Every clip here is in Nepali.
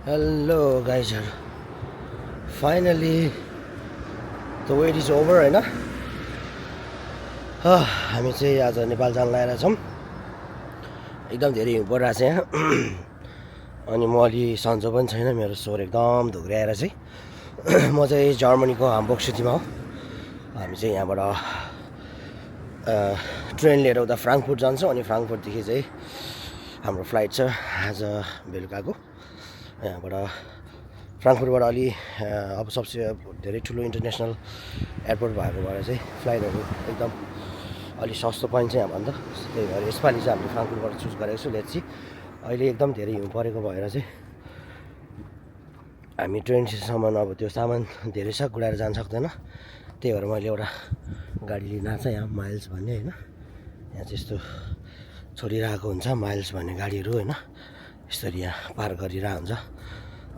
हेलो गाइजहरु finally the wait is over हैन हामी चाहिँ आज नेपाल जान लागेका छौँ। एकदम धेरै हिउँ परिरहेको छ यहाँ अनि म अलि सन्चो पनि छैन, मेरो स्वर एकदम धुक्र्याएर चाहिँ म चाहिँ जर्मनीको हाम्बुर्ग सिटीमा हो। हामी चाहिँ यहाँबाट ट्रेन लिएर उता फ्राङ्कफुर्ट जान्छौँ अनि फ्राङ्कफुर्टदेखि चाहिँ हाम्रो फ्लाइट छ आज बेलुकाको। यहाँबाट फ्राङ्कफुर्टबाट अलि अब सबसे धेरै ठुलो इन्टरनेसनल एयरपोर्ट भएको भएर चाहिँ फ्लाइटहरू एकदम अलि सस्तो पाइन्छ यहाँभन्दा। त्यही भएर यसपालि चाहिँ हामीले फ्राङ्कफुर्टबाट चुज गरेको छु। Let's see. अहिले एकदम धेरै हिउँ परेको भएर चाहिँ हामी ट्रेन स्टेसनसम्म अब त्यो सामान धेरै छ, गुडाएर जान सक्दैन। त्यही भएर मैले एउटा गाडी लिन आएको छ यहाँ, माइल्स भन्ने होइन। यहाँ चाहिँ यस्तो छोडिरहेको हुन्छ माइल्स भन्ने गाडीहरू होइन, यसरी यहाँ पार गरिरहेको हुन्छ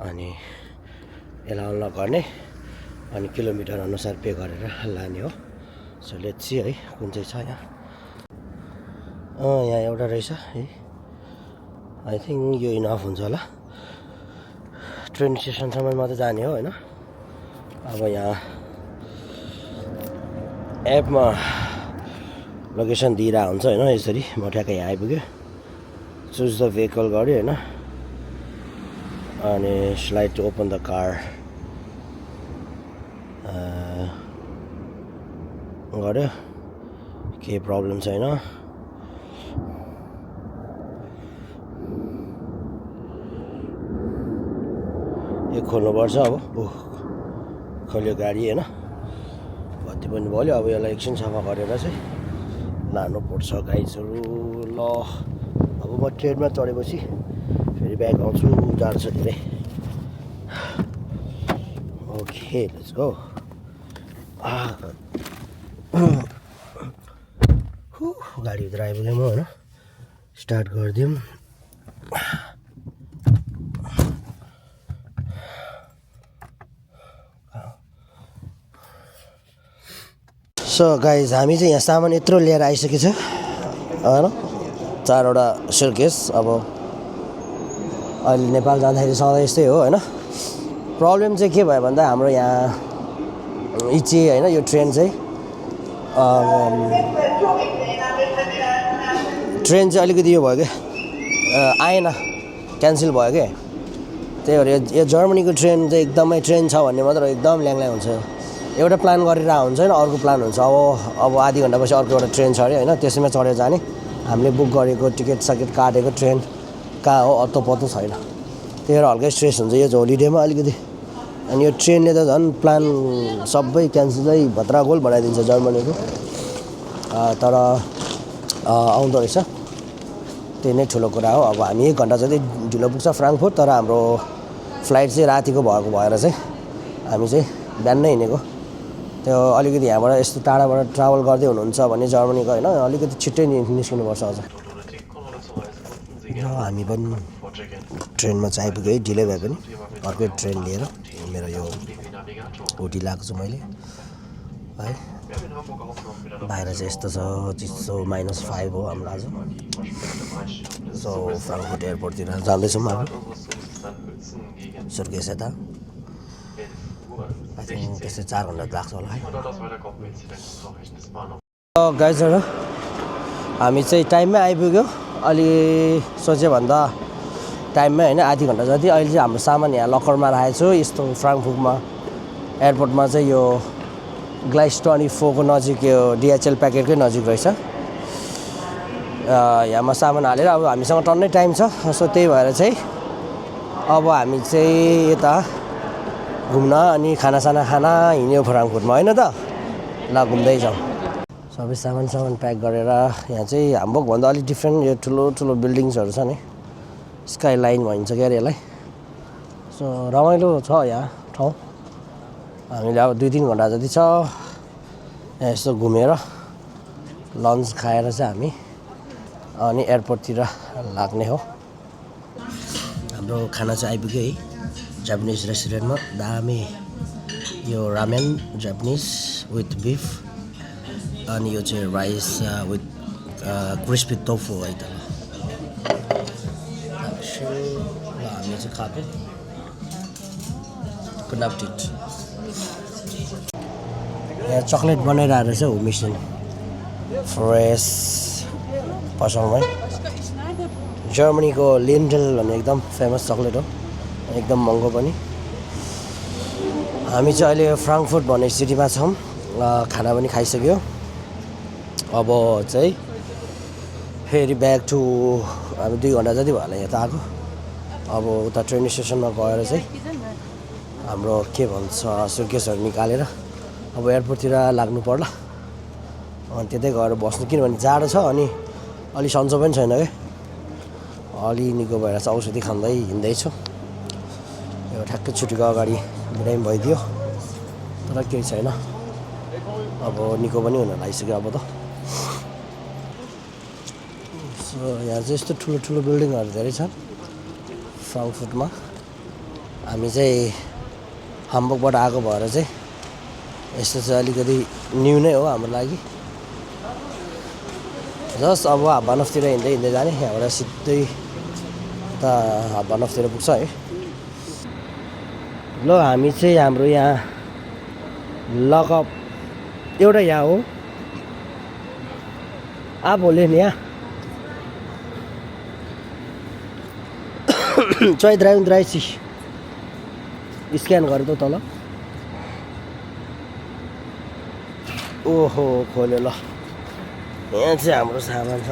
अनि यसलाई अनलक गर्ने अनि किलोमिटर अनुसार पे गरेर लाने हो। सो लेट्स सी है कुन चाहिँ छ यहाँ। यहाँ एउटा रहेछ है, आई थिङ्क यो इनफ हुन्छ होला। ट्रेन स्टेसनसम्म मात्रै जाने हो होइन। अब यहाँ एपमा लोकेसन दिइरहेको हुन्छ होइन। यसरी म ठ्याक्कै यहाँ आइपुगेँ, चुज द भेहिकल गऱ्यो होइन अनि slide to open the car गऱ्यो, केही प्रब्लम छैन। यो खोल्नुपर्छ अब, खोल्यो गाडी होइन, बत्ती पनि बल्यो। अब यसलाई एकछिन सफा गरेर चाहिँ लानुपर्छ गाइजहरू। ल अब म ट्रेनमा चढेपछि फेरि ब्याग आउँछु, जाडो छ धेरै। Okay let's go. गाडीभित्र आइपुगेँ म होइन, स्टार्ट गरिदिउँ। सो गाइज हामी चाहिँ यहाँ सामान यत्रो लिएर आइसकेछ होइन, 4वटा सुटकेस। अब अहिले नेपाल जाँदाखेरि सधैँ यस्तै हो होइन। प्रब्लम चाहिँ के भयो भन्दा हाम्रो यहाँ इचे होइन, यो ट्रेन चाहिँ अलिकति यो भयो क्या, आएन, क्यान्सल भयो क्या। त्यही भएर यो जर्मनीको ट्रेन चाहिँ एकदमै ट्रेन छ भन्ने मात्र एकदम ल्याङल्याङ हुन्छ। एउटा प्लान गरेर हुन्छ होइन, अर्को प्लान हुन्छ। अब आधी घन्टापछि अर्को एउटा ट्रेन छ अरे होइन, त्यसैमा चढेर जाने। हामीले बुक गरेको टिकट सकेट काटेको ट्रेन कहाँ हो अत्तो पत्तो छैन। त्यही भएर हल्कै स्ट्रेस हुन्छ यो होलिडेमा अलिकति। अनि यो ट्रेनले त झन् प्लान सबै क्यान्सलै भद्रागोल बनाइदिन्छ जर्मनीको। तर आउँदो रहेछ, त्यही नै ठुलो कुरा हो। अब हामी 1 घन्टा जति ढिलो पुग्छ फ्राङ्कफुर्ट, तर हाम्रो फ्लाइट चाहिँ रातिको भएको भएर चाहिँ हामी चाहिँ बिहान नै हिँडेको। त्यो अलिकति यहाँबाट यस्तो टाढाबाट ट्राभल गर्दै हुनुहुन्छ भने जर्मनीको होइन, अलिकति छिट्टै निस्किनुपर्छ अझ। हामी पनि ट्रेनमा चाहिँ आइपुग्यो है, ढिलै भए पनि अर्कै ट्रेन लिएर। मेरो यो हुडी लगाएको छु मैले है। बाहिर चाहिँ यस्तो छ चिसो, -5 हो हाम्रो आज। सो फ्राङ्कफुर्ट एयरपोर्टतिर जाँदैछौँ अब। सुर्केस यता आई थिङ्क त्यस्तै 4 घन्टा लाग्छ होला है। गाइजहरू हामी चाहिँ टाइममै आइपुग्यो, अलि सोचे भन्दा टाइममै होइन, आधी घन्टा जति। अहिले चाहिँ हाम्रो सामान यहाँ लकरमा राखेको छु। यस्तो फ्राङ्कफुर्टमा एयरपोर्टमा चाहिँ यो ग्लाइस 24 को नजिक, यो डिएचएल प्याकेटकै नजिक रहेछ। यहाँमा सामान हालेर अब हामीसँग टन्नै टाइम छ। सो त्यही भएर चाहिँ अब हामी चाहिँ यता घुम्न अनि खानासाना खाना हिँड्यो फ्राङ्कफुर्टमा होइन त। ल घुम्दै जाउँ। सबै सामान प्याक गरेर यहाँ चाहिँ हाम्बुर्गभन्दा अलिक डिफ्रेन्ट यो ठुलो ठुलो बिल्डिङ्सहरू छ नि, स्काई लाइन भनिन्छ क्या यसलाई। सो रमाइलो छ यहाँ ठाउँ। हामीले अब 2-3 घन्टा जति छ यहाँ यस्तो घुमेर लन्च खाएर चाहिँ हामी अनि एयरपोर्टतिर लाग्ने हो। हाम्रो खाना चाहिँ आइपुग्यो है जापानिज रेस्टुरेन्टमा। दामी यो रामेन जापानिज विथ बिफ अनि यो चाहिँ राइस विथ क्रिस्पी टोफू है त। हामी चाहिँ खाएको कुड नट इट यहाँ चक्लेट बनाइरहेको रहेछ हो मिसन फ्रेस पसलमै जर्मनीको लिन्डल भन्ने एकदम फेमस चक्लेट हो एकदम महँगो पनि हामी चाहिँ अहिले फ्राङ्कफर्ट भन्ने सिटीमा छौँ खाना पनि खाइसक्यो अब चाहिँ फेरि ब्याक टु हामी 2 घन्टा जति भयो होला यहाँ त आएको अब उता ट्रेन स्टेसनमा गएर चाहिँ हाम्रो के भन्छ सुर्केसहरू निकालेर अब एयरपोर्टतिर लाग्नु पर्ला अनि त्यतै गएर बस्नु किनभने जाडो छ अनि अलि सन्चो पनि छैन क्या अलि निको भएर चाहिँ औषधि खाँदै हिँड्दैछु यो ठ्याक्कै छुट्टीको अगाडि बिरामी भइदियो तर केही छैन अब निको पनि हुन लागिसक्यो अब त सो यहाँ चाहिँ यस्तो ठुलो ठुलो बिल्डिङहरू धेरै छन् फ्राङ्कफर्टमा हामी चाहिँ हाम्बर्गबाट आएको भएर चाहिँ यस्तो चाहिँ अलिकति न्यू नै हो हाम्रो लागि जस्ट अब हाब्बानफतिर हिँड्दै जाने यहाँबाट सिधै त हाब्बानफतिर पुग्छ है ल हामी चाहिँ हाम्रो यहाँ लकअप एउटा यहाँ हो आप बोले नि यहाँ 233 स्क्यान गरेँ तल ओहो खोल्यो ल यहाँ चाहिँ हाम्रो सामान छ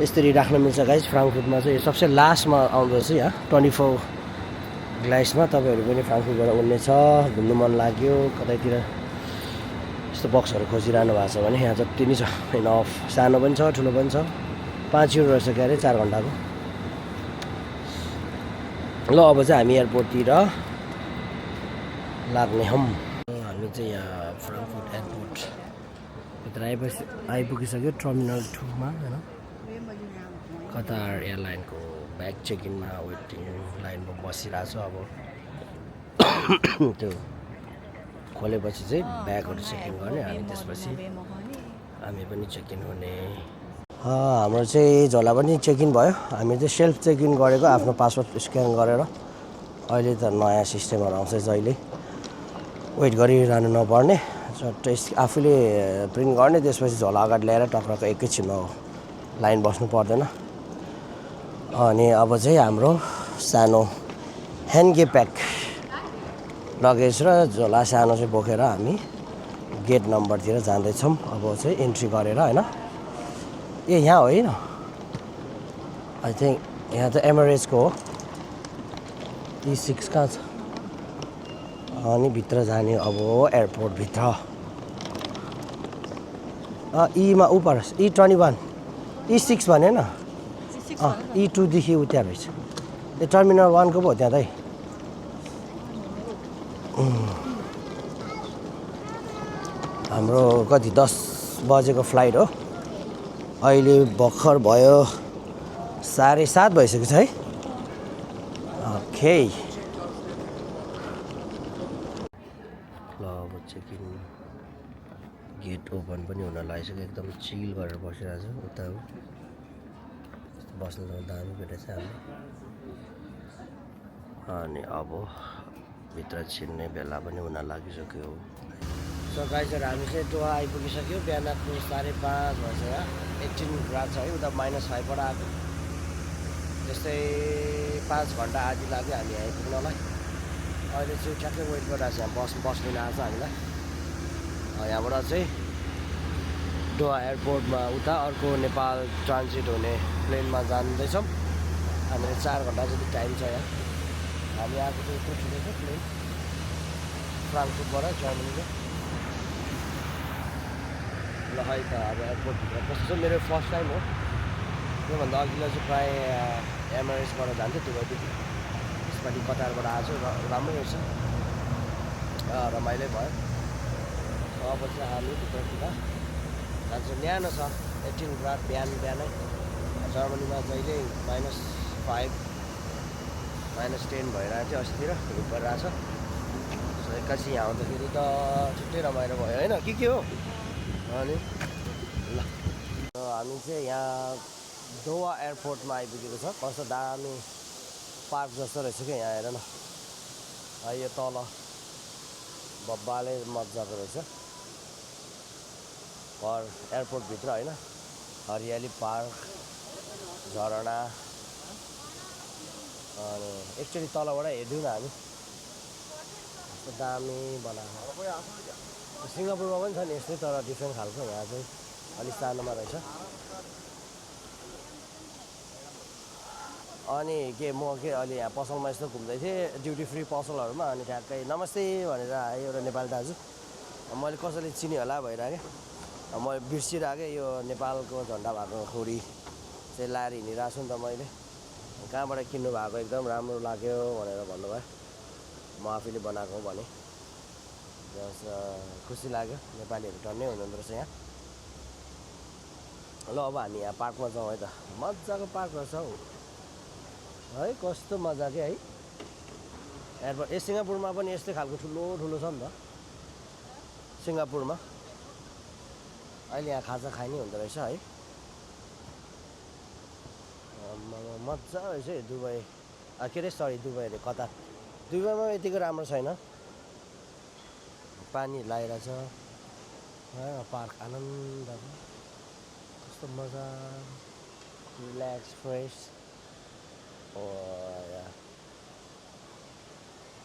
यसरी राख्न मिल्छ गाइस फ्राङ्कफर्टमा चाहिँ सबसे लास्टमा आउँदो रहेछ यहाँ 24 ग्लासमा तपाईँहरू पनि फ्राङ्कफर्टबाट उड्ने छ घुम्नु मन लाग्यो कतैतिर यस्तो बक्सहरू खोजिरहनु भएको छ भने यहाँ जति नै छ इनफ सानो पनि छ ठुलो पनि छ 5 युरो रहेछ क्यारे 4 घन्टाको ल अब चाहिँ हामी एयरपोर्टतिर लाग्ने हौँ हामी चाहिँ यहाँ फ्राङ्कफर्ट एयरपोर्ट भित्र आइपुगिसक्यो टर्मिनल 2 मा हैन कतार एयरलाइनको ब्याग चेक इनमा वेटिङ लाइनमा बसिरहेको छु अब त्यो खोलेपछि चाहिँ ब्यागहरू चेक इन गर्ने अनि त्यसपछि हामी पनि चेक इन हुने हाम्रो चाहिँ झोला पनि चेक इन भयो हामी चाहिँ सेल्फ चेक इन गरेको आफ्नो पासपोर्ट स्क्यान गरेर अहिले त नयाँ सिस्टमहरू आउँछ जहिले वेट गरिरहनु नपर्ने टेस्ट आफूले प्रिन्ट गर्ने त्यसपछि झोला अगाडि ल्याएर टक्रको एकैछिनमा लाइन बस्नु पर्दैन अनि अब चाहिँ हाम्रो सानो ह्यान्ड प्याक लगेज र झोला सानो चाहिँ बोकेर हामी गेट नम्बरतिर जाँदैछौँ अब चाहिँ इन्ट्री गरेर हैन ए यहाँ होइन आई थिङ्क यहाँ त एमरेट्सको हो E6 कहाँ छ अनि भित्र जाने अब एयरपोर्टभित्र ईमा उपर E21 E6 भने न E2 देखि उ त्यहाँ रहेछ यो टर्मिनल 1 को पो हो त्यहाँ त हाम्रो कति 10 बजेको फ्लाइट हो अहिले भर्खर भयो 7:30 भइसक्यो छ है ओके ल अब चेक इन गेट ओपन पनि हुन लागिसक्यो एकदम चिल गरेर बसिरहेको छु उता बस्नु दामी भेटेछ हाम्रो अनि अब भित्र छिर्ने बेला पनि हुन लागिसक्यो सो गाइजहरू हामी चाहिँ टोहा आइपुगिसक्यो बिहानको 5:30 भएछ यहाँ 18 ग्राड छ है उता -5 बाट आएको त्यस्तै 5 घन्टा आदि लाग्यो हामी आइपुग्नलाई अहिले चाहिँ ठ्याक्कै वेट गरिरहेको छ यहाँ बस लिन आएको छ हामीलाई यहाँबाट चाहिँ डोहा एयरपोर्टमा उता अर्को नेपाल ट्रान्जिट हुने प्लेनमा जाँदैछौँ हामीले 4 घन्टा जति टाइम छ यहाँ हामी आएको चाहिँ यत्रो ठुलो छ प्लेन फ्राङ्कफर्टबाट जर्मनीको ल है त अब एयरपोर्टभित्र कस्तो छ मेरो फर्स्ट टाइम हो त्योभन्दा अघिल्लो चाहिँ प्रायः एमरेट्सबाट जान्थ्यो त्यो भएदेखि यसपालि कतारबाट आएको छु राम्रै रहेछ रमाइलो भयो अब चाहिँ हामी भित्रतिर जान्छौँ न्यानो छ 18 ग्राड बिहानै जर्मनीमा जहिले -5 -10 भइरहेको थियो अस्तितिर हिट परिरहेको छ सो एक्कासी यहाँ आउँदाखेरि त छुट्टै रमाइलो भयो होइन के हो अनि ल हामी चाहिँ यहाँ दोहा एयरपोर्टमा आइपुगेको छ कस्तो दामी पार्क जस्तो रहेछ क्या यहाँ हेर न यो तल बब्बाले मजाको रहेछ घर एयरपोर्टभित्र होइन हरियाली पार्क झरना अनि एकचोटि तलबाट हेर्यौँ न हामी कस्तो दामी बनाएको सिङ्गापुरमा पनि छ नि यस्तै तर डिफ्रेन्ट खालको यहाँ चाहिँ अलिक सानोमा रहेछ अनि अलि यहाँ पसलमा यस्तो घुम्दै थिएँ ड्युटी फ्री पसलहरूमा अनि ठ्याक्कै नमस्ते भनेर आयो एउटा नेपाली दाजु मैले कसैले चिने होला भइरहेको म बिर्सिरहेको यो नेपालको झन्डा भएको खुडी चाहिँ लाएर हिँडिरहेको छु नि त मैले कहाँबाट किन्नु भएको एकदम राम्रो लाग्यो भनेर भन्नुभयो म आफैले बनाएको भने खुसी लाग्यो नेपालीहरू टन्नै हुनुहुँदो रहेछ यहाँ ल अब हामी यहाँ पार्कमा जाउँ है त मजाको पार्क रहेछ हौ है कस्तो मजाको है एयरपोर्ट सिङ्गापुरमा पनि यस्तै खालको ठुलो ठुलो छ नि त सिङ्गापुरमा अहिले यहाँ खाजा खाइने हुँदो रहेछ है मजा रहेछ है दुबई के अरे सरी दुबई अरे कतार दुबईमा यतिको राम्रो छैन पानी लगाइरहेछ पार्क आनन्द कस्तो मजा रिल्याक्स फ्रेस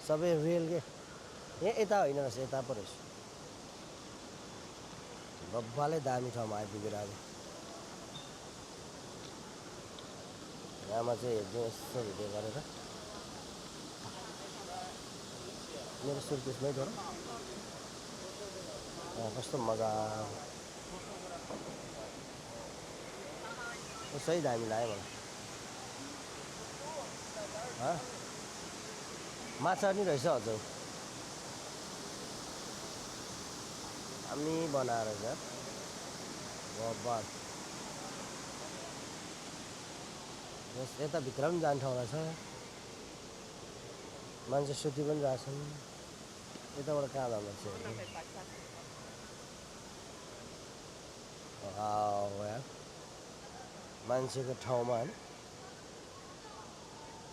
सबै रियल के यहाँ यता होइन रहेछ यता पो रहेछ बब्बाले दामी ठाउँमा आइपुगेर अब यहाँमा चाहिँ हेर्नु यस्तो भिडियो गरेर मेरो सुर्केसमै थियो कस्तो मजा सही दामी लाग्यो मलाई माछा नि रहेछ हजुर हामी बनाएर छ बब्बर यताभित्र पनि जाने ठाउँ रहेछ मान्छे सुति पनि रहेछन् यताबाट कहाँ जान्छ मान्छेको ठाउँमा होइन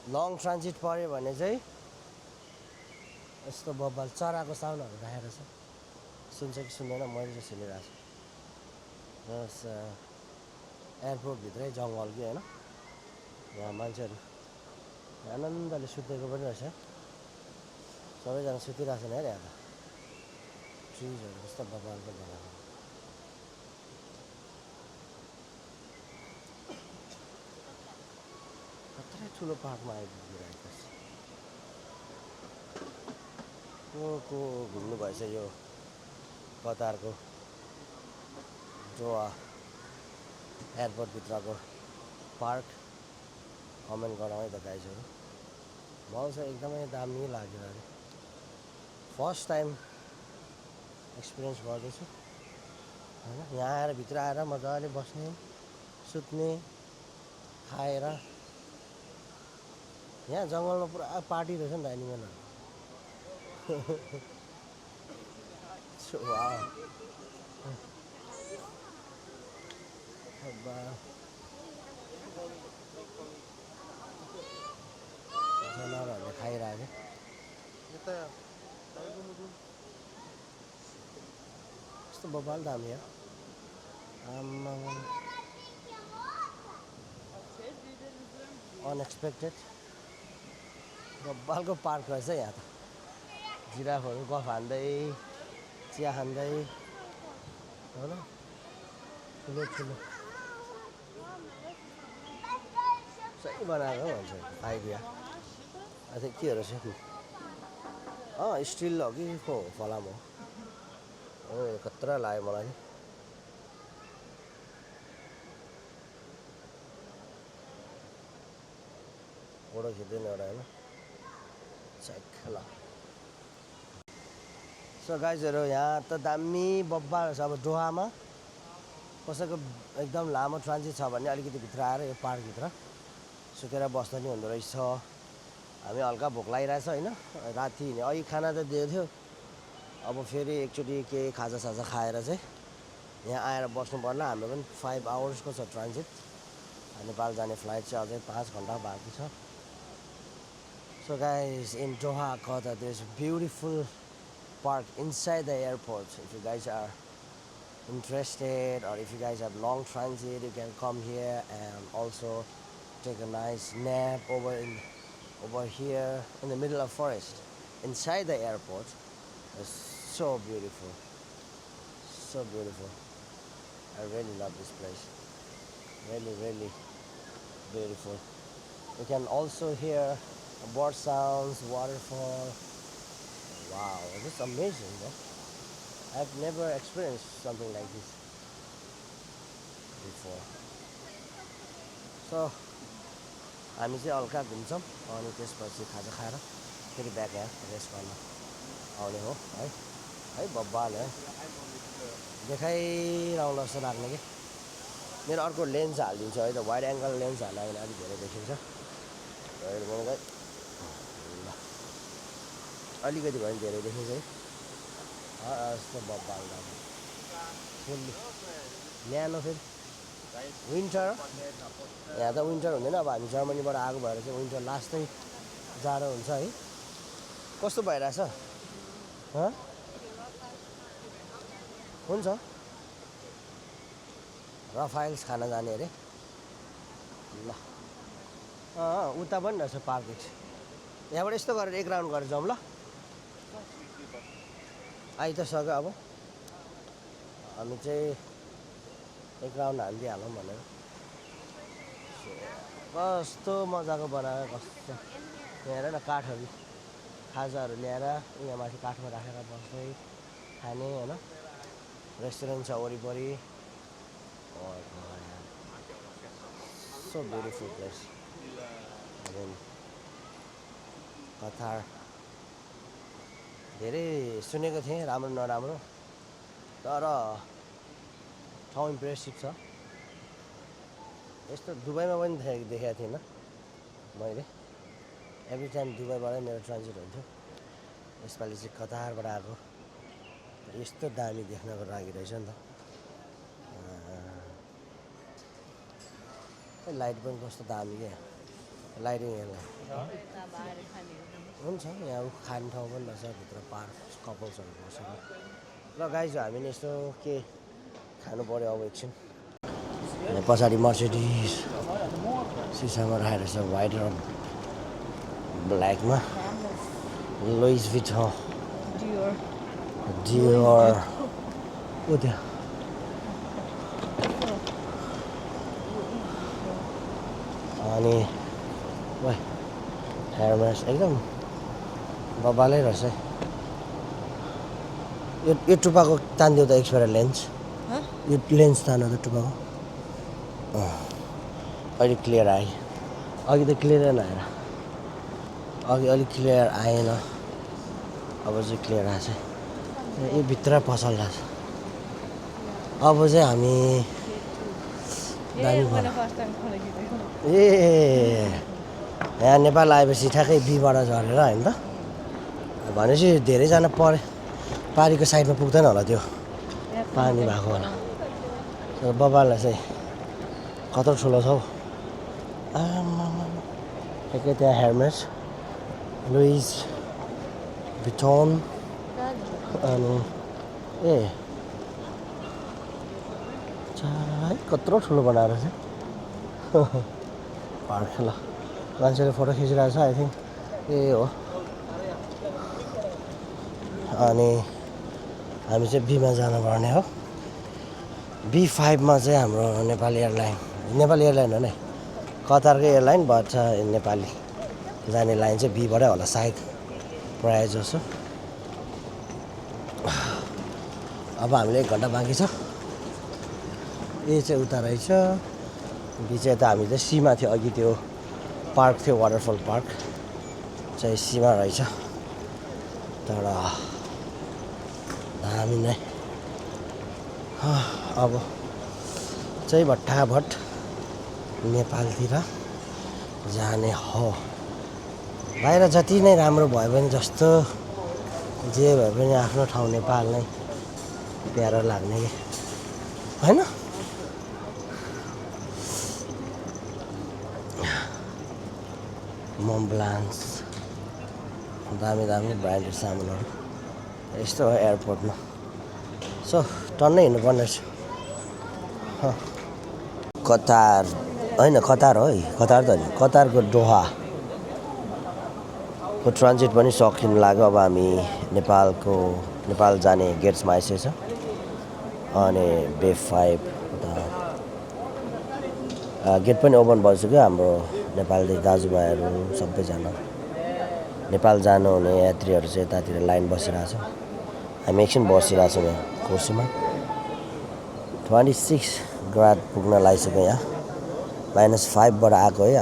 लङ ट्रान्जिट पऱ्यो भने चाहिँ यस्तो बब्बाल चराको साउन्डहरू राखेको छ सुन्छ कि सुन्दैन मैले चाहिँ सुनिरहेको छु एयरपोर्टभित्रै जङ्गल कि होइन यहाँ मान्छेहरू आनन्दले सुतेको पनि रहेछ सबैजना सुतिरहेको छन् हेर यहाँ त ट्रिजहरू कस्तो बब्बालको बनाएको कत्रै ठुलो पार्कमा आइपुगिरहेको छ को घुम्नु भएछ यो कतारको दोहा एयरपोर्टभित्रको पार्क कमेन्ट गरौँ है त गाइजहरू मलाई चाहिँ एकदमै दामी लाग्यो अरे फर्स्ट टाइम एक्सपिरियन्स गर्दैछु होइन यहाँ आएर भित्र आएर मजाले बस्ने सुत्ने खाएर यहाँ जङ्गलमा पुरा पार्टी रहेछ नि त एनिमलहरू जनावरहरूले खाइरहेको यस्तो बब्बाल दामी हो अनएक्सपेक्टेड बब्बालको पार्क रहेछ यहाँ त जिराफहरू गफ हान्दै चिया खाँदै होइन ठुलो ठुलो सही बनाएको भन्छ आइडिया अझै के रहेछ स्टिल हो कि फलाम हो खतरा लाग्यो मलाई फोटो खिच्दैन एउटा होइन ल सो गाइजहरू यहाँ त दामी बब्बा रहेछ अब दोहामा कसैको एकदम लामो ट्रान्जिट छ भने अलिकति भित्र आएर यो पार्कभित्र सुतेर बस्दा नि हुँदो रहेछ हामी हल्का भोक लागिरहेछ होइन राति अघि खाना त दिएको थियो अब फेरि एकचोटि केही खाजासाजा खाएर चाहिँ यहाँ आएर बस्नु पर्ला हाम्रो पनि 5 आवर्सको छ ट्रान्जिट नेपाल जाने फ्लाइट चाहिँ अझै 5 घन्टा बाँकी छ So guys, in Doha, Qatar, there's a beautiful park inside the airport. If you guys are interested or if you guys have long transit, you can come here and also take a nice nap over here in the middle of forest inside the airport. It's so beautiful, so beautiful. I really love this place. Really, really beautiful. You can also hear bird sounds, waterfall. Wow, this is amazing, bro. I've never experienced something like this before. So हामी चाहिँ हल्का घुम्छौँ अनि त्यसपछि खाजा खाएर फेरि ब्याक यहाँ रेस्ट गर्न आउने हो है है बब्बाले है देखाइरहनु जस्तो लाग्ने कि मेरो अर्को लेन्स हालिदिन्छु है त वाइड एङ्गल लेन्स हाल्यो भने अलिक धेरै देखिन्छ अलिकति भयो भने धेरै देखिन्छ है यस्तो बब्बाल फुल्ली न्यानो फेरि विन्टर यहाँ त विन्टर हुँदैन अब हामी जर्मनीबाट आएको भएर चाहिँ विन्टर लास्टै जाडो हुन्छ है कस्तो भइरहेछ हुन्छ रफाइल्स खान जाने अरे ल उता पनि रहेछ पार्क यहाँबाट यस्तो गरेर एक राउन्ड गरेर जाउँ ल आइ त सक्यो अब हामी चाहिँ एक राउन्ड हालिदिइहालौँ भनेर कस्तो मजाको बनाएर कस्तो यहाँ हेर न काठहरू खाजाहरू ल्याएर यहाँ माथि काठमा राखेर बस्दै खाने होइन रेस्टुरेन्ट छ वरिपरि सो ब्युटिफुल प्लेस कतार धेरै सुनेको थिएँ राम्रो नराम्रो तर ठाउँ इम्प्रेसिभ छ यस्तो दुबईमा पनि देखेको थिइनँ मैले एभ्री टाइम दुबईबाटै मेरो ट्रान्जिट हुन्थ्यो यसपालि चाहिँ कतारबाट आएको यस्तो दामी देख्नको लागि रहेछ नि त लाइट पनि कस्तो दामी क्या लाइटिङ हेर्न हुन्छ यहाँ खाने ठाउँ पनि रहेछ भित्र पार्क कपल्सहरू बसेर ल गाइज हामी नि यस्तो के खानु पऱ्यो अब एकछिन पछाडि मर्सिडिज सिसामा राखेर छ वाइट र ब्ल्याकमा लुइस भिटन डियोर ऊ त्यहाँ अनि हेयरमेस एकदम बब्बालै रहेछ यो टुप्पाको तानिदियो त एक्सपायर लेन्स यो लेन्स तान्नु त टुप्पाको अहिले क्लियर आयो अघि त क्लियर नआएर अघि अलिक क्लियर आएन अब चाहिँ क्लियर आएछ यो भित्र पसल रहेछ अब चाहिँ हामी ए यहाँ नेपाल आएपछि ठ्याक्कै बीबाट झरेर होइन त भनेपछि धेरैजना पारीको साइडमा पुग्दैन होला त्यो पानी भएको होला तर बब्बालाई चाहिँ कत्रो ठुलो छ हौ ठ्याक्कै त्यहाँ हेयरमेस लुइस भिटन अनि ए कत्रो ठुलो बनाएर चाहिँ पार्क ल मान्छेले फोटो खिचिरहेको छ आई थिङ्क ए हो अनि हामी चाहिँ बीमा जानुपर्ने हो B5मा चाहिँ हाम्रो नेपाली एयरलाइन हो नि कतारकै एयरलाइन बट नेपाली जाने लाइन चाहिँ बीबाटै होला सायद प्रायः जसो अब हामीले 1 घन्टा बाँकी छ ए चाहिँ उता रहेछ बी चाहिँ त हामी चाहिँ सीमा थियो अघि त्यो पार्क थियो वाटरफल पार्क चाहिँ सीमा रहेछ तर दामी नै अब चाहिँ भट्टाभट नेपालतिर जाने हो बाहिर जति नै राम्रो भयो भने जस्तो जे भए पनि आफ्नो ठाउँ नेपाल नै प्यारो लाग्ने कि होइन मोम्ब्लान्स दामी दामी ब्रान्डेड सामानहरू यस्तो हो एयरपोर्टमा सो टन्नै हिँड्नुपर्ने रहेछ कतार होइन कतार हो है कतार त होइन कतारको दोहाको ट्रान्जिट पनि सकिनु लाग्यो अब हामी नेपाल जाने गेट्समा आइसकेछ अनि बे 5 गेट पनि ओपन भइसक्यो हाम्रो नेपाली दाजुभाइहरू सबैजना नेपाल जानुहुने यात्रीहरू चाहिँ यतातिर लाइन बसिरहेछ हामी एकछिन बसिरहेछौँ यहाँ कुर्सीमा 26 ग्राड पुग्न लागिसक्यो यहाँ -5बाट आएको है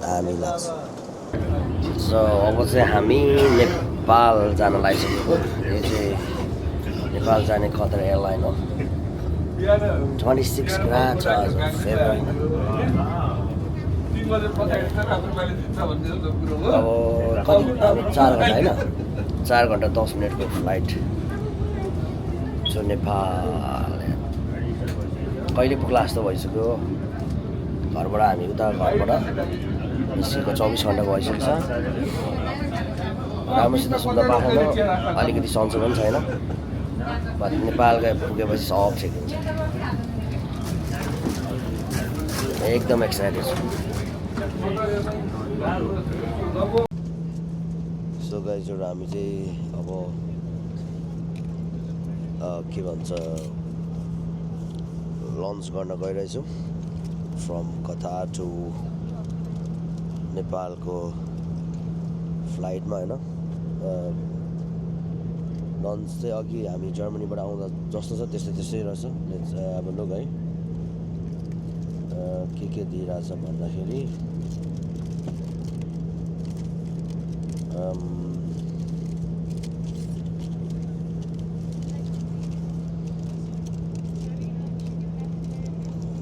हामी लाग्छ सो अब चाहिँ हामी नेपाल जान लागिसकेको यो चाहिँ नेपाल जाने कतार एयरलाइन हो 26 ग्राड छ आज फेब्रुअरी अब कति 4 घन्टा होइन 4 घन्टा 10 मिनटको फ्लाइट सो नेपाल कहिले पुग्ला जस्तो भइसक्यो घरबाट हामी घरबाट निस्केको 24 घन्टा भइसकेको छ राम्रोसित सुन्दा पाएन अलिकति सन्चो पनि छैन नेपाल पुगेपछि सब ठिक हुन्छ एकदम एक्साइटेड छु सो गाइजहरू हामी चाहिँ अब के भन्छ लन्च गर्न गइरहेछौँ फ्रम कतार टु नेपालको फ्लाइटमा होइन लन्च चाहिँ अघि हामी जर्मनीबाट आउँदा जस्तो छ त्यस्तै रहेछ अब लोक है के दिइरहेछ भन्दाखेरि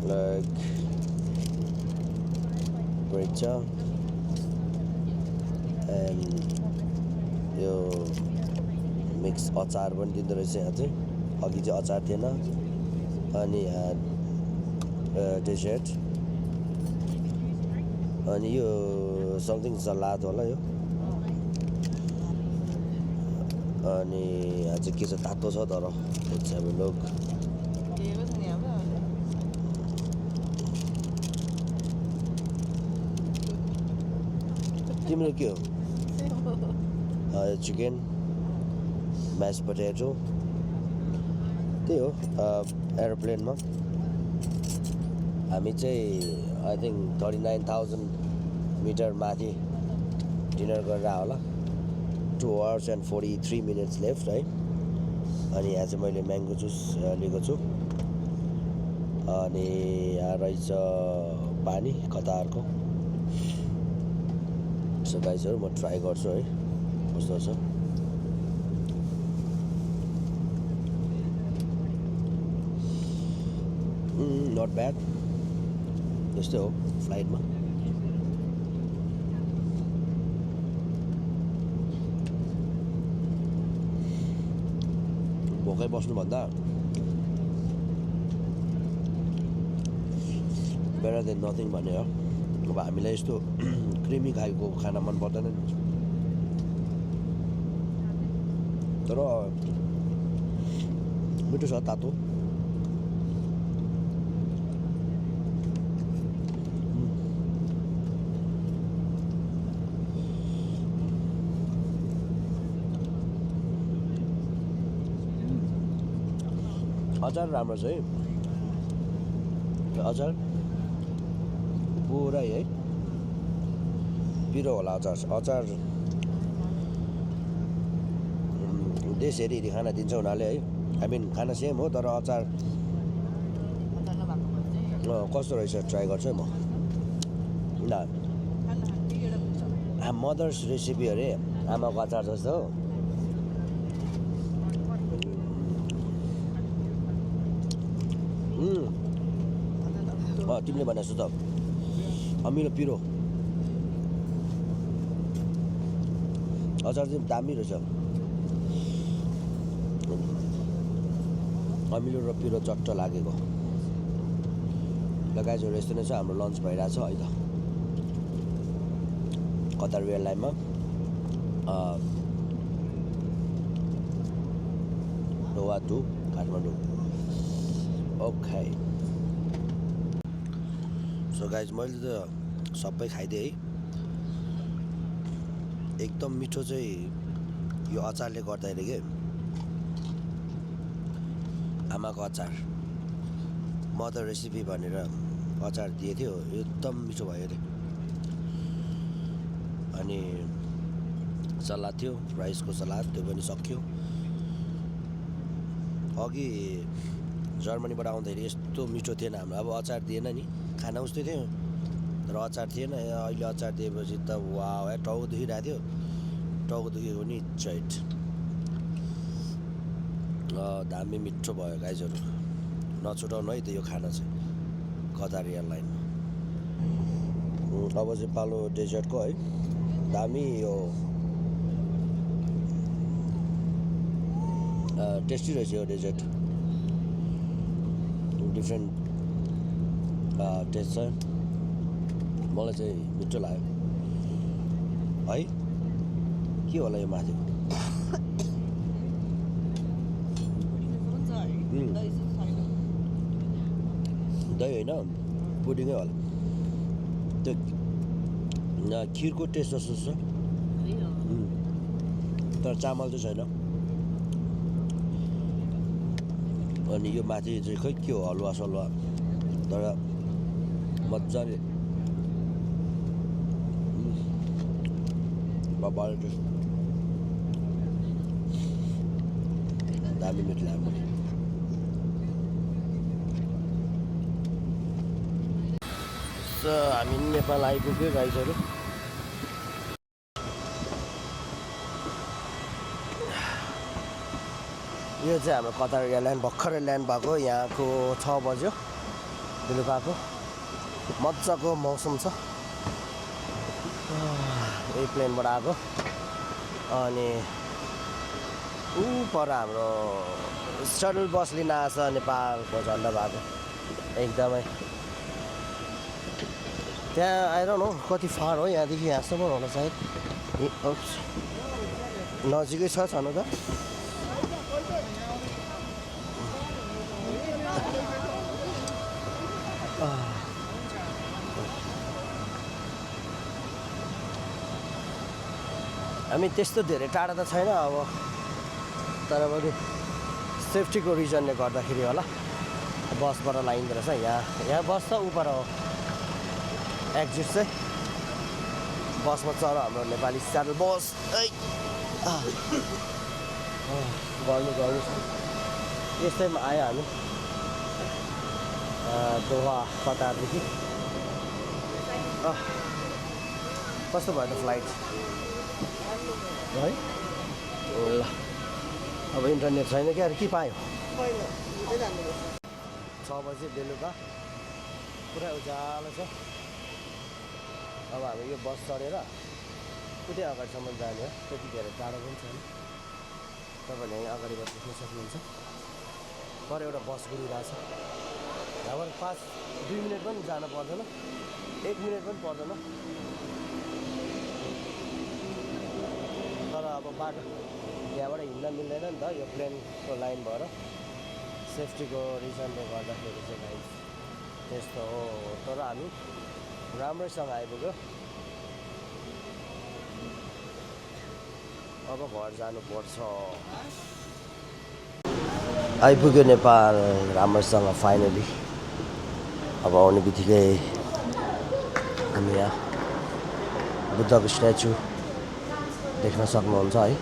लाइक ब्रेड छ एन्ड यो मिक्स अचार पनि दिँदो रहेछ यहाँ चाहिँ अघि चाहिँ अचार थिएन अनि डेजर्ट अनि यो समथिङ सलाद होला यो अनि यहाँ चाहिँ के छ तातो छ तर अब लोक तिम्रो के हो चिकन म्यास पोटेटो त्यही हो एरोप्लेनमा हामी चाहिँ आई थिङ्क 39,000 मिटर माथि डिनर गरेर होला 2 hours and 43 minutes लेफ्ट है अनि यहाँ चाहिँ मैले म्याङ्गो जुस लिएको छु अनि यहाँ रहेछ पानी कतारको सो गाइजहरू म ट्राई गर्छु है कस्तो छ नट ब्याड यस्तै हो फ्लाइटमा भोकै बस्नुभन्दा बेटर देन नथिङ भन्ने हो अब हामीलाई यस्तो क्रिमी खालको खाना मन पर्दैन नि तर मिठो छ तातो अचार राम्रो छ है अचार पुरै है पिरो होला अचार देश हेरी खाना दिन्छ उनीहरूले है आई मिन खाना सेम हो तर अचार कस्तो रहेछ ट्राई गर्छु है म मदर्स रेसिपी अरे आमाको अचार जस्तो तिमीले भनेको त अमिलो पिरो अचार चाहिँ दामी रहेछ अमिलो र पिरो चट्ट लागेको लगाइजहरू यस्तो नै छ हाम्रो लन्च भइरहेछ अहिले Qatar एयरलाइनमा Doha to Kathmandu. Okay. So guys, मैले त सबै खाइदिएँ है। एकदम मिठो चाहिँ यो अचारले गर्दाखेरि के आमाको अचार मदर रेसिपी भनेर अचार दिएको थियो, एकदम मिठो भयो अरे। अनि सलाद थियो, राइसको सलाद, त्यो पनि सक्यो। अघि जर्मनीबाट आउँदाखेरि यस्तो मिठो थिएन हाम्रो, अब अचार दिएन नि, खाना उस्तै थियो तर अचार थिएन। अहिले अचार दिएपछि त वाह, टाउको दुखिरहेको थियो, टाउको दुखेको नि चैट। दामी मिठो भयो गाइजहरू, नछुटाउनु है त यो खाना चाहिँ कतार एयरलाइनमा। अब चाहिँ पालो डेजर्टको है, दामी यो टेस्टी रहेछ यो डेजर्ट, डिफ्रेन्ट टेस्ट छ, मलाई चाहिँ मिठो लाग्यो है। के होला यो माथि दही होइन, पुडिङै होला। त्यो खिरको टेस्ट जस्तो छ तर चामल चाहिँ छैन। अनि यो माथि चाहिँ खै के हो, हलुवा सलुवा, तर मजाले बबाल टेस्ट, दामी मिठो लाग्यो। हामी नेपाल आइपुग्यो गाइजहरू। यो चाहिँ हाम्रो कतार एयरलाइन भर्खरै ल्यान्ड भएको, यहाँको 6 बज्यो बेलुकाको। मजाको मौसम छ, यही प्लेनबाट आएको। अनि ऊ पर हाम्रो सटल बस लिन आएको छ, नेपालको झन्डा भएको एकदमै। त्यहाँ आएर न कति फार हो यहाँदेखि, यहाँसम्म होला सायद, नजिकै छ छनु त। हामी त्यस्तो धेरै टाढा त छैन अब, तर पनि सेफ्टीको रिजनले गर्दाखेरि होला बसबाट लाइँदो रहेछ। यहाँ बस छ, उपर हो एक्जिट चाहिँ, बसमा चढ हाम्रो नेपाली स्याटल बस। गर्नु यस्तैमा आयो हामी दोहा कतारदेखि। कस्तो भयो त फ्लाइट है? ल अब इन्टरनेट छैन क्या, के पायो? 6 बजी बेलुका, पुरा उज्यालो छ। अब हामी यो बस चढेर उतै अगाडिसम्म जाने हो, त्यति धेरै टाढो पनि छैन। तपाईँहरूले यहाँ अगाडिबाट देख्न सक्नुहुन्छ, पर एउटा बस गुडिरहेछ। यहाँबाट 2 मिनट पनि जानु पर्दैन, 1 मिनट पनि पर्दैन। तर अब बाटो यहाँबाट हिँड्न मिल्दैन नि त, यो प्लेनको लाइन भएर सेफ्टीको रिजनले गर्दाखेरि चाहिँ गाइस त्यस्तो हो। तर हामी राम्रैसँग आइपुग्यो। अब घर जानुपर्छ। आइपुग्यो नेपाल राम्रैसँग फाइनली। अब आउने बित्तिकै हामी यहाँ बुद्धको स्ट्याचु देख्न सक्नुहुन्छ है।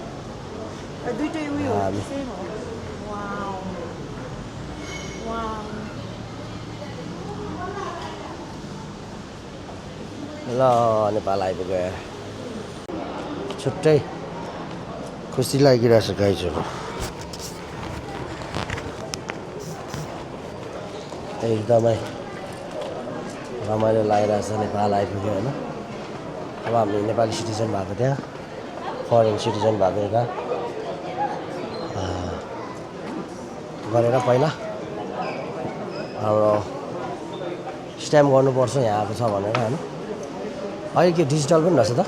ल नेपाल आइपुग्यो, छुट्टै खुसी लागिरहेछ गाइजहरू। एकदमै रमाइलो लागिरहेछ नेपाल आइपुग्यो होइन। अब हामी नेपाली सिटिजन भएको, त्यहाँ फरेन सिटिजन भएको यता गरेर पहिला हाम्रो स्ट्याम्प गर्नुपर्छ यहाँ आएको छ भनेर होइन। अहिले के डिजिटल पनि रहेछ त?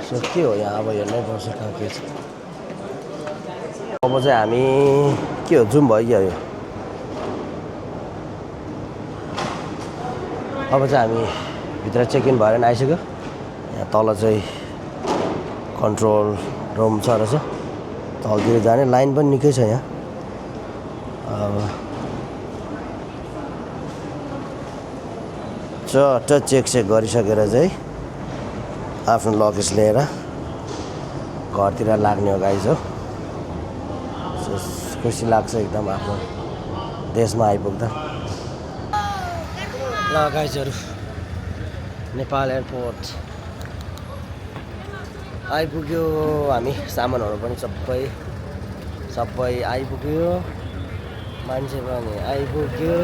सो के हो यहाँ अब हेर्नै पर्छ कहाँ के छ अब चाहिँ हामी के हो जुम भइगयो अब चाहिँ हामी भित्र चेक इन भएर आइसक्यो यहाँ तल चाहिँ कन्ट्रोल रुम छ रहेछ तलतिर जाने लाइन पनि निकै छ यहाँ चट्ट चेक गरिसकेर चाहिँ आफ्नो लगेज लिएर घरतिर लाग्ने हो गाइज हो खुसी लाग्छ एकदम आफ्नो देशमा आइपुग्दा ल गाइजहरू नेपाल एयरपोर्ट आइपुग्यो हामी सामानहरू पनि सबै आइपुग्यो मान्छे पनि आइपुग्यो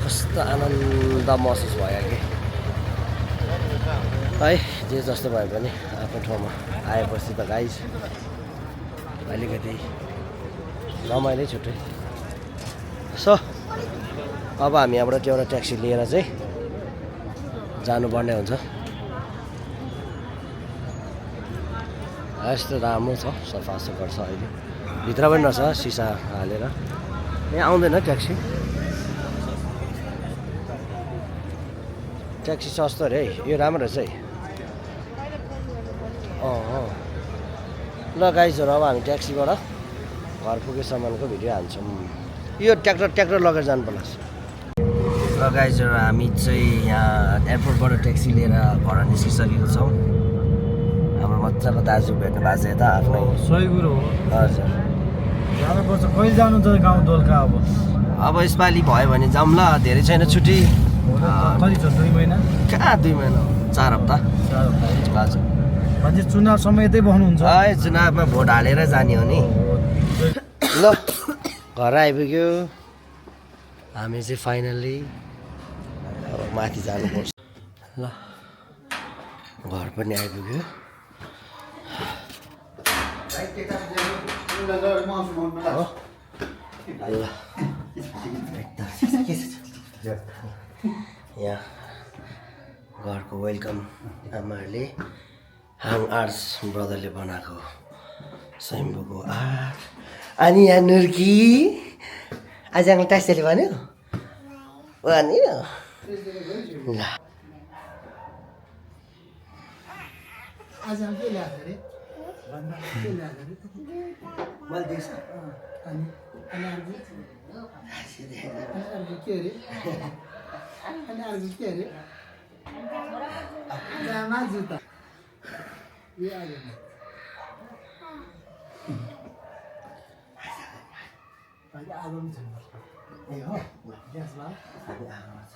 कस्तो आनन्द महसुस भयो कि है जे जस्तो भए पनि आफ्नो ठाउँमा आएपछि त गाइज अलिकति रमाइलै छुट्टै सो अब हामी यहाँबाट एउटा ट्याक्सी लिएर चाहिँ जानुपर्ने हुन्छ यस्तो राम्रो छ सफा सुग्घर छ अहिले भित्र पनि रहेछ सिसा हालेर यहाँ आउँदैन ट्याक्सी सस्तो अरे है यो राम्रो रहेछ है ल गाइजहरू अब हामी ट्याक्सीबाट घर पुगेसम्मको भिडियो हाल्छौँ यो ट्र्याक्टर लगेर जानु पर्ला र गाइजहरू हामी चाहिँ यहाँ एयरपोर्टबाट ट्याक्सी लिएर घर निस्किसकेको छौँ हाम्रो मजाको दाजु भेट्नु भएको छ यता आफ्नै सही कुरो हो हजुर जानुपर्छ कहिले जानु त गाउँ दोलखा अब यसपालि भयो भने जाऊँ ल धेरै छैन छुट्टी कति छ 2 महिना कहाँ 2 महिना 4 हप्ता हजुर मान्छे चुनाव समयतै बस्नुहुन्छ चुनावमा भोट हालेर जाने हो नि ल घर आइपुग्यो हामी चाहिँ फाइनल्ली अब माथि जानुपर्छ ल घर पनि आइपुग्यो यहाँ घरको वेलकम आमाहरूले हाङ आर्ट्स ब्रदरले बनाएको स्वयम्भूको आर्ट अनि यहाँ नुर्की आज आङले ट्याक्सीले भन्यो भन्यो ल आज हम के ल्याएको रे भन्दा के ल्याएको रे मैले देख्छ अनि अर्को के रे अनि अर्को के रे जामा जुत्ता ये आ गयो अहिले आगो पनि छैन ए हो ग्यासमा हामी आगोमा छ